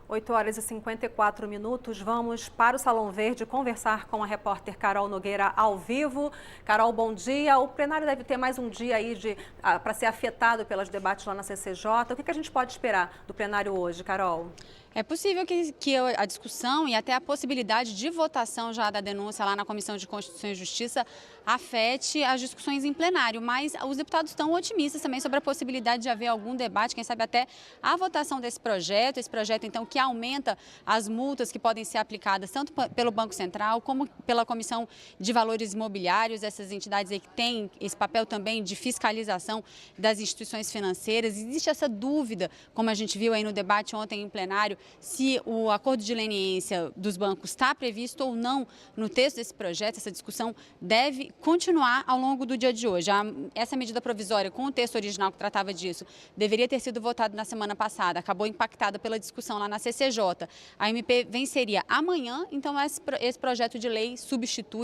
8 horas e 54 minutos, vamos para o Salão Verde conversar com a repórter Carol Nogueira ao vivo. Carol, bom dia. O plenário deve ter mais um dia aí para ser afetado pelos debates lá na CCJ. O que a gente pode esperar do plenário hoje, Carol? É possível que a discussão e até a possibilidade de votação já da denúncia lá na Comissão de Constituição e Justiça afete as discussões em plenário, mas os deputados estão otimistas também sobre a possibilidade de haver algum debate, quem sabe até a votação desse projeto então que aumenta as multas que podem ser aplicadas tanto pelo Banco Central como pela Comissão de Valores Imobiliários, essas entidades aí que têm esse papel também de fiscalização das instituições financeiras. Existe essa dúvida, como a gente viu aí no debate ontem em plenário, se o acordo de leniência dos bancos está previsto ou não no texto desse projeto. Essa discussão deve continuar ao longo do dia de hoje. Essa medida provisória, com o texto original que tratava disso, deveria ter sido votado na semana passada, acabou impactada pela discussão lá na CCJ. A MP venceria amanhã, então esse projeto de lei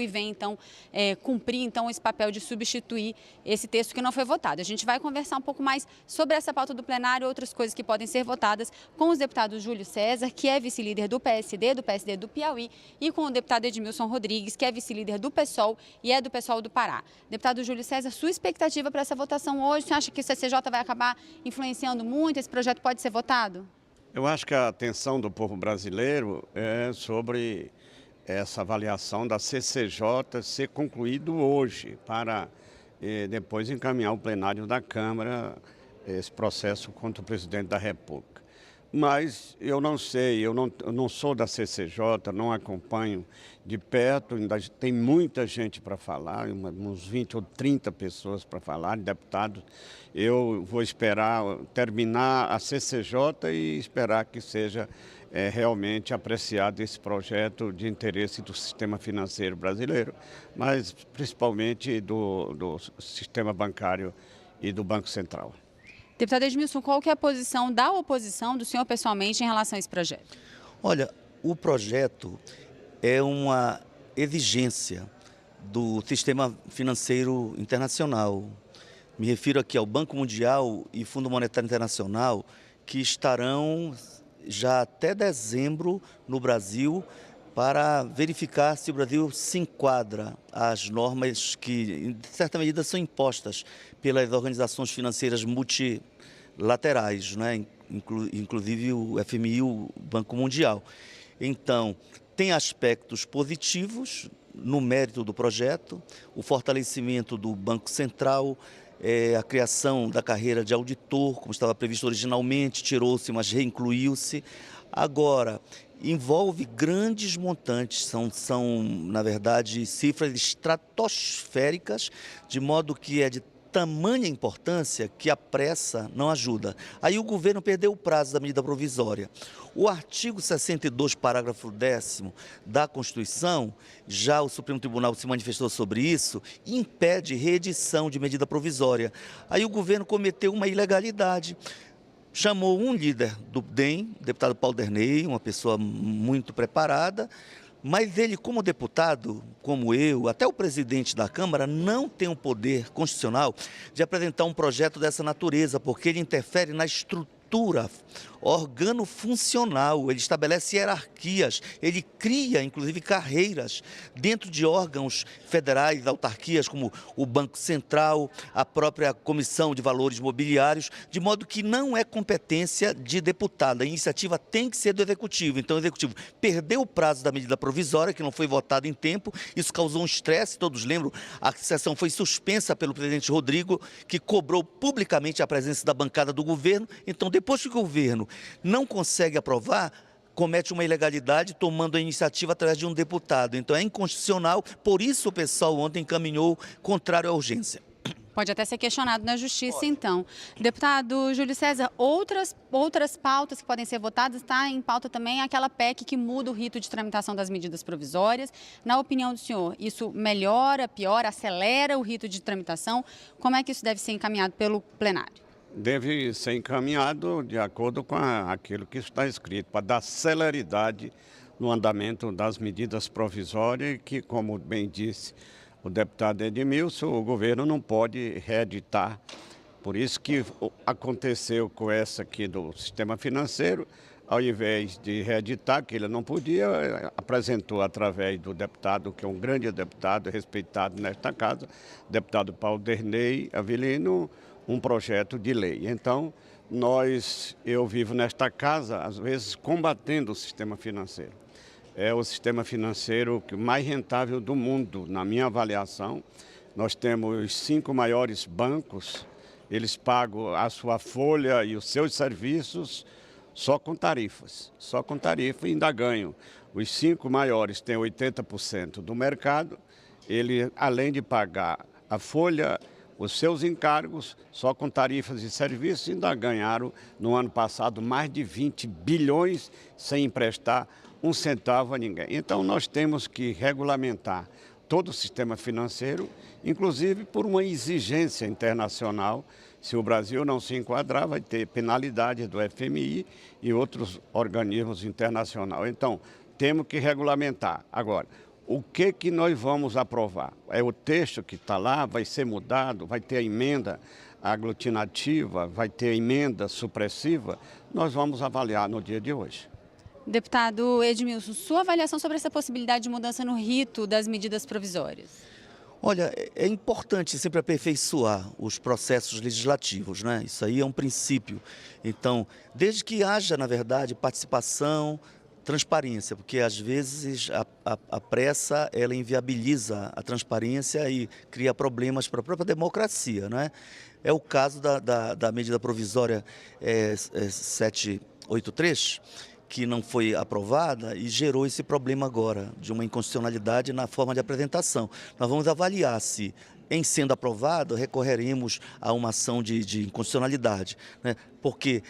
vem então cumprir então esse papel de substituir esse texto que não foi votado. A gente vai conversar um pouco mais sobre essa pauta do plenário e outras coisas que podem ser votadas com os deputados Júlio César, que é vice-líder do PSD do Piauí, e com o deputado Edmilson Rodrigues, que é vice-líder do PSOL e é do PSOL do Pará. Deputado Júlio César, sua expectativa para essa votação hoje? Você acha que o CCJ vai acabar influenciando muito? Esse projeto pode ser votado? Eu acho que a atenção do povo brasileiro é sobre essa avaliação da CCJ ser concluído hoje, para depois encaminhar ao plenário da Câmara esse processo contra o presidente da República. Mas eu não sei, eu não sou da CCJ, não acompanho de perto, ainda tem muita gente para falar, uns 20 ou 30 pessoas para falar, deputados. Eu vou esperar terminar a CCJ e esperar que seja realmente apreciado esse projeto de interesse do sistema financeiro brasileiro, mas principalmente do sistema bancário e do Banco Central. Deputado Edmilson, qual que é a posição da oposição, do senhor pessoalmente, em relação a esse projeto? Olha, o projeto é uma exigência do sistema financeiro internacional. Me refiro aqui ao Banco Mundial e Fundo Monetário Internacional, que estarão já até dezembro no Brasil para verificar se o Brasil se enquadra às normas que, em certa medida, são impostas pelas organizações financeiras multilaterais, né? Inclusive o FMI e o Banco Mundial. Então, tem aspectos positivos no mérito do projeto, o fortalecimento do Banco Central, a criação da carreira de auditor, como estava previsto originalmente, tirou-se, mas reincluiu-se. Agora, envolve grandes montantes, são, na verdade, cifras estratosféricas, de modo que é de tamanha importância que a pressa não ajuda. Aí o governo perdeu o prazo da medida provisória. O artigo 62, parágrafo 10º da Constituição, já o Supremo Tribunal se manifestou sobre isso, impede reedição de medida provisória. Aí o governo cometeu uma ilegalidade. Chamou um líder do DEM, deputado Paulo Derney, uma pessoa muito preparada, mas ele, como deputado, como eu, até o presidente da Câmara, não tem o poder constitucional de apresentar um projeto dessa natureza, porque ele interfere na estrutura organofuncional, ele estabelece hierarquias, ele cria, inclusive, carreiras dentro de órgãos federais, autarquias, como o Banco Central, a própria Comissão de Valores Mobiliários, de modo que não é competência de deputado. A iniciativa tem que ser do Executivo. Então, o Executivo perdeu o prazo da medida provisória, que não foi votada em tempo, isso causou um estresse, todos lembram, a sessão foi suspensa pelo presidente Rodrigo, que cobrou publicamente a presença da bancada do governo. Então, depois que o governo não consegue aprovar, comete uma ilegalidade tomando a iniciativa através de um deputado. Então é inconstitucional, por isso o pessoal ontem encaminhou contrário à urgência. Pode até ser questionado na Justiça, então. Deputado Júlio César, outras pautas que podem ser votadas, está em pauta também aquela PEC que muda o rito de tramitação das medidas provisórias. Na opinião do senhor, isso melhora, piora, acelera o rito de tramitação? Como é que isso deve ser encaminhado pelo plenário? Deve ser encaminhado de acordo com aquilo que está escrito, para dar celeridade no andamento das medidas provisórias, que, como bem disse o deputado Edmilson, o governo não pode reeditar. Por isso que aconteceu com essa aqui do sistema financeiro, ao invés de reeditar, que ele não podia, apresentou através do deputado, que é um grande deputado, respeitado nesta casa, deputado Paulo Dernei Avelino, um projeto de lei. Então, eu vivo nesta casa, às vezes, combatendo o sistema financeiro. É o sistema financeiro mais rentável do mundo, na minha avaliação. Nós temos os 5 maiores bancos, eles pagam a sua folha e os seus serviços só com tarifas e ainda ganham. Os 5 maiores têm 80% do mercado, ele, além de pagar a folha, os seus encargos, só com tarifas e serviços, ainda ganharam no ano passado mais de 20 bilhões sem emprestar um centavo a ninguém. Então nós temos que regulamentar todo o sistema financeiro, inclusive por uma exigência internacional. Se o Brasil não se enquadrar, vai ter penalidade do FMI e outros organismos internacionais. Então, temos que regulamentar. Agora, o que nós vamos aprovar? É o texto que está lá, vai ser mudado, vai ter a emenda aglutinativa, vai ter a emenda supressiva. Nós vamos avaliar no dia de hoje. Deputado Edmilson, sua avaliação sobre essa possibilidade de mudança no rito das medidas provisórias? Olha, é importante sempre aperfeiçoar os processos legislativos, né? Isso aí é um princípio. Então, desde que haja, na verdade, participação, transparência, porque às vezes a pressa ela inviabiliza a transparência e cria problemas para a própria democracia, né? É o caso da medida provisória 783, que não foi aprovada e gerou esse problema agora de uma inconstitucionalidade na forma de apresentação. Nós vamos avaliar se, em sendo aprovado, recorreremos a uma ação de inconstitucionalidade, né? Porque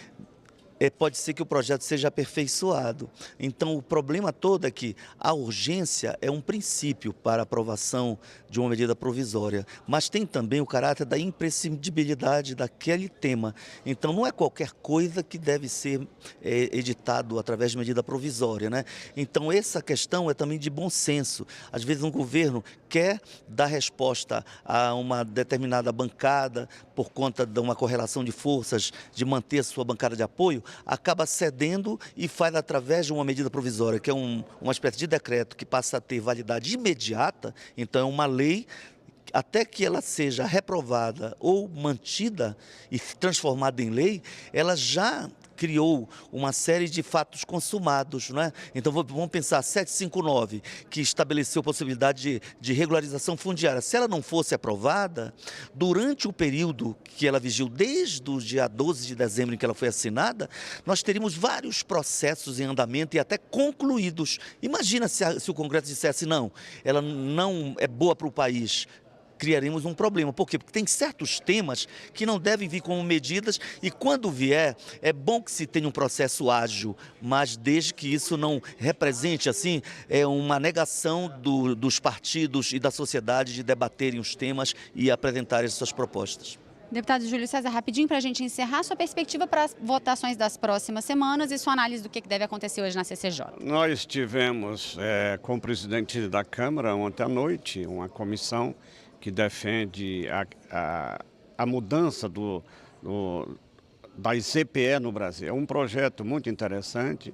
pode ser que o projeto seja aperfeiçoado. Então, o problema todo é que a urgência é um princípio para a aprovação de uma medida provisória, mas tem também o caráter da imprescindibilidade daquele tema. Então, não é qualquer coisa que deve ser editado através de medida provisória, né? Então, essa questão é também de bom senso. Às vezes, um governo quer dar resposta a uma determinada bancada por conta de uma correlação de forças, de manter a sua bancada de apoio, acaba cedendo e faz através de uma medida provisória, que é uma espécie de decreto que passa a ter validade imediata. Então é uma lei, até que ela seja reprovada ou mantida e transformada em lei, ela já criou uma série de fatos consumados, não é? Então vamos pensar 759, que estabeleceu a possibilidade de regularização fundiária. Se ela não fosse aprovada, durante o período que ela vigiu, desde o dia 12 de dezembro em que ela foi assinada, nós teríamos vários processos em andamento e até concluídos. Imagina se o Congresso dissesse não, ela não é boa para o país. Criaremos um problema. Por quê? Porque tem certos temas que não devem vir como medidas e quando vier, é bom que se tenha um processo ágil, mas desde que isso não represente, assim, uma negação dos partidos e da sociedade de debaterem os temas e apresentarem suas propostas. Deputado Júlio César, rapidinho para a gente encerrar, sua perspectiva para as votações das próximas semanas e sua análise do que deve acontecer hoje na CCJ. Nós tivemos com o presidente da Câmara ontem à noite uma comissão que defende a mudança das CPE no Brasil. É um projeto muito interessante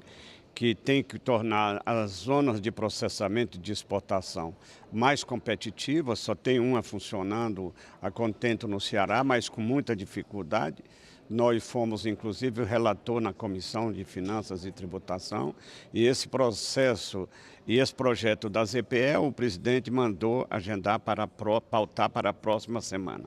que tem que tornar as zonas de processamento e de exportação mais competitivas. Só tem uma funcionando a contento no Ceará, mas com muita dificuldade. Nós fomos, inclusive, o relator na Comissão de Finanças e Tributação e esse processo e esse projeto da ZPE, o presidente mandou agendar pautar para a próxima semana.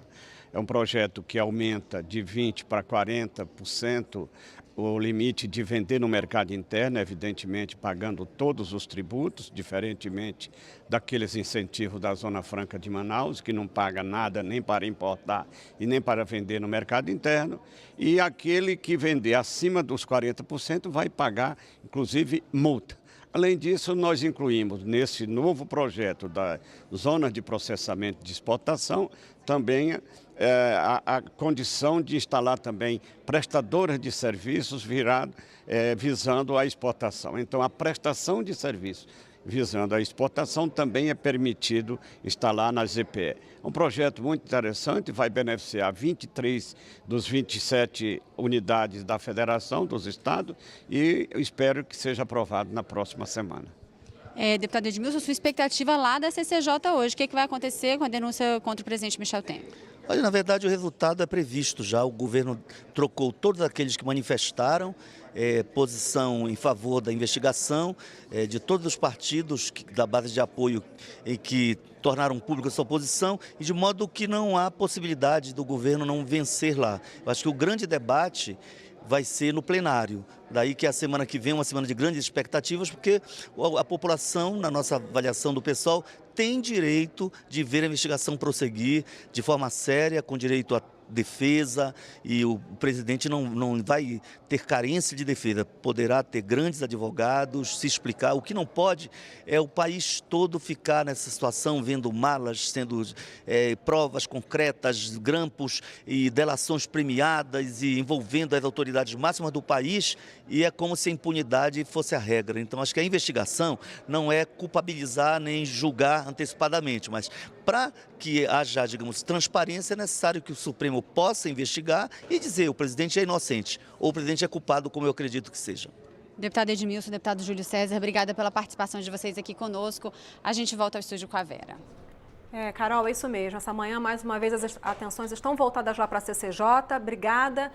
É um projeto que aumenta de 20% para 40% o limite de vender no mercado interno, evidentemente pagando todos os tributos, diferentemente daqueles incentivos da Zona Franca de Manaus, que não paga nada nem para importar e nem para vender no mercado interno. E aquele que vender acima dos 40% vai pagar, inclusive, multa. Além disso, nós incluímos nesse novo projeto da zona de processamento de exportação também a condição de instalar também prestadoras de serviços visando a exportação. Então, a prestação de serviços visando a exportação, também é permitido instalar na ZPE. Um projeto muito interessante, vai beneficiar 23 dos 27 unidades da Federação, dos estados, e eu espero que seja aprovado na próxima semana. Deputado Edmilson, sua expectativa lá da CCJ hoje, o que vai acontecer com a denúncia contra o presidente Michel Temer? Olha, na verdade, o resultado é previsto já. O governo trocou todos aqueles que manifestaram posição em favor da investigação, de todos os partidos da base de apoio e que tornaram pública sua posição, e de modo que não há possibilidade do governo não vencer lá. Eu acho que o grande debate vai ser no plenário. Daí que a semana que vem é uma semana de grandes expectativas, porque a população, na nossa avaliação do pessoal, tem direito de ver a investigação prosseguir de forma séria, com direito à defesa, e o presidente não vai ter carência de defesa, poderá ter grandes advogados, se explicar. O que não pode é o país todo ficar nessa situação, vendo malas, sendo provas concretas, grampos e delações premiadas e envolvendo as autoridades máximas do país, e é como se a impunidade fosse a regra. Então, acho que a investigação não é culpabilizar nem julgar antecipadamente, mas para que haja, digamos, transparência, é necessário que o Supremo possa investigar e dizer o presidente é inocente ou o presidente é culpado, como eu acredito que seja. Deputado Edmilson, deputado Júlio César, obrigada pela participação de vocês aqui conosco. A gente volta ao estúdio com a Vera. Carol, é isso mesmo. Essa manhã, mais uma vez, as atenções estão voltadas lá para a CCJ. Obrigada.